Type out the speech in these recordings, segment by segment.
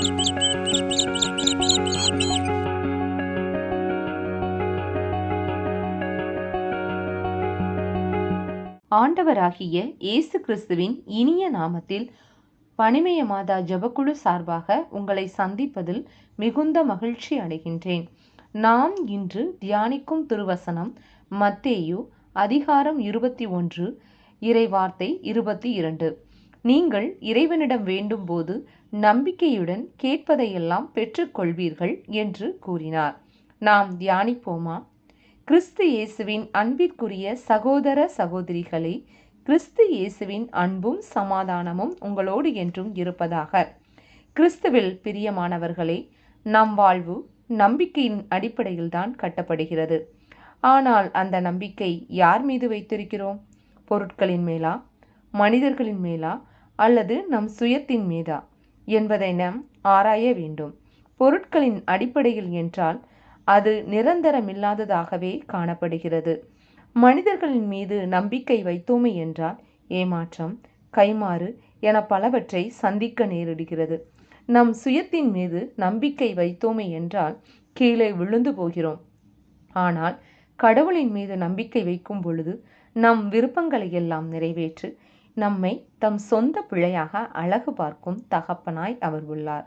ஆண்டவராகிய இயேசு கிறிஸ்துவின் இனிய நாமத்தில் பனிமய மாதா ஜெபக்குழு சார்பாக உங்களை சந்திப்பதில் மிகுந்த மகிழ்ச்சி அடைகின்றேன். நாம் இன்று தியானிக்கும் திருவசனம் மத்தேயு அதிகாரம் 21 இறைவார்த்தை 22. நீங்கள் இறைவனிடம் வேண்டும் போது நம்பிக்கையுடன் கேட்பதையெல்லாம் பெற்றுக்கொள்வீர்கள் என்று கூறினார். நாம் தியானிப்போமா? கிறிஸ்து இயேசுவின் அன்பிற்குரிய சகோதர சகோதரிகளே, கிறிஸ்து இயேசுவின் அன்பும் சமாதானமும் உங்களோடு என்றும் இருப்பதாக. கிறிஸ்துவில் பிரியமானவர்களே, நம் வாழ்வு நம்பிக்கையின் அடிப்படையில்தான் கட்டப்படுகிறது. ஆனால் அந்த நம்பிக்கை யார் மீது வைத்திருக்கிறோம்? பொருட்களின் மேலா, மனிதர்களின் மேலா, அல்லது நம் சுயத்தின் மீதா என்பதை நாம் ஆராய வேண்டும். பொருட்களின் அடிப்படையில் என்றால் அது நிரந்தரமில்லாததாகவே காணப்படுகிறது. மனிதர்களின் மீது நம்பிக்கை வைத்தோமே என்றால் ஏமாற்றம், கைமாறு என பலவற்றை சந்திக்க நேரிடுகிறது. நம் சுயத்தின் மீது நம்பிக்கை வைத்தோமே என்றால் கீழே விழுந்து போகிறோம். ஆனால் கடவுளின் மீது நம்பிக்கை வைக்கும் பொழுது நம் விருப்பங்களை எல்லாம் நிறைவேற்று நம்மை தம் சொந்த பிள்ளையாக அழகு பார்க்கும் தகப்பனாய் அவர் உள்ளார்.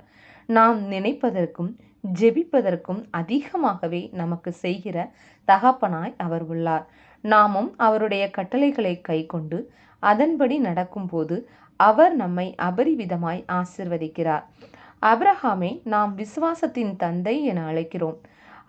நாம் நினைப்பதற்கும் ஜெபிப்பதற்கும் அதிகமாகவே நமக்கு செய்கிற தகப்பனாய் அவர் உள்ளார். நாமும் அவருடைய கட்டளைகளை கைக்கொண்டு அதன்படி நடக்கும்போது அவர் நம்மை அபரிவிதமாய் ஆசிர்வதிக்கிறார். ஆபிரகாமை நாம் விசுவாசத்தின் தந்தை என அழைக்கிறோம்.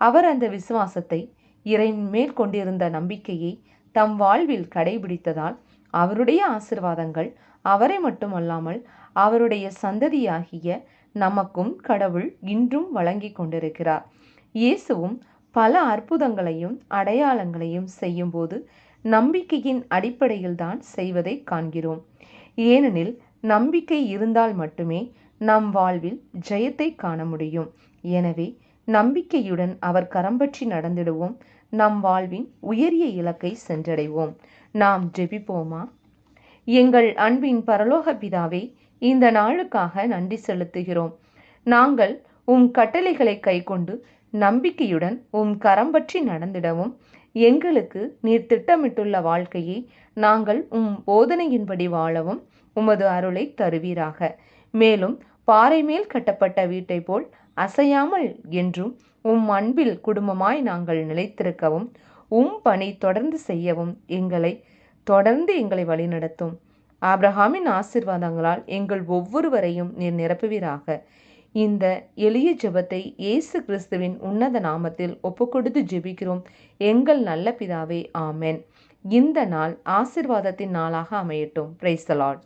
அவர் அந்த விசுவாசத்தை, இறைவன் மேல் கொண்டிருந்த நம்பிக்கையை தம் வாழ்வில் கடைபிடித்ததால் அவருடைய ஆசிர்வாதங்கள் அவரை மட்டுமல்லாமல் அவருடைய சந்ததியாகிய நமக்கும் கடவுள் இன்றும் வழங்கி கொண்டிருக்கிறார். இயேசுவும் பல அற்புதங்களையும் அடையாளங்களையும் செய்யும்போது நம்பிக்கையின் அடிப்படையில் தான் செய்வதை காண்கிறோம். ஏனெனில் நம்பிக்கை இருந்தால் மட்டுமே நம் வாழ்வில் ஜெயத்தை காண முடியும். எனவே நம்பிக்கையுடன் அவர் கரம்பற்றி நடந்திடுவோம். நம் வாழ்வின் உயரிய இலக்கை சென்றடைவோம். நாம் ஜெபிப்போமா? எங்கள் அன்பின் பரலோக பிதாவே, இந்த நாளுக்காக நன்றி செலுத்துகிறோம். நாங்கள் உம் கட்டளைகளை கைக்கொண்டு நம்பிக்கையுடன் உம் கரம் பற்றி நடந்திடவும் எங்களுக்கு நீர் திட்டமிட்டுள்ள வாழ்க்கையை நாங்கள் உம் போதனையின்படி வாழவும் உமது அருளை தருவீராக. மேலும் பாறை மேல் கட்டப்பட்ட வீட்டை போல் அசையாமல் என்றும் உம் அன்பில் குடும்பமாய் நாங்கள் நிலைத்திருக்கவும் உம் பணி தொடர்ந்து செய்யவும் தொடர்ந்து எங்களை வழிநடத்தும். ஆபிரகாமின் ஆசீர்வாதங்களால் எங்கள் ஒவ்வொருவரையும் நீர் நிரப்புவீராக. இந்த எளிய ஜெபத்தை இயேசு கிறிஸ்துவின் உன்னத நாமத்தில் ஒப்புக்கொடுத்து ஜெபிக்கிறோம் எங்கள் நல்ல பிதாவே, ஆமென். இந்த நாள் ஆசீர்வாதத்தின் நாளாக அமையட்டும். Praise the Lord.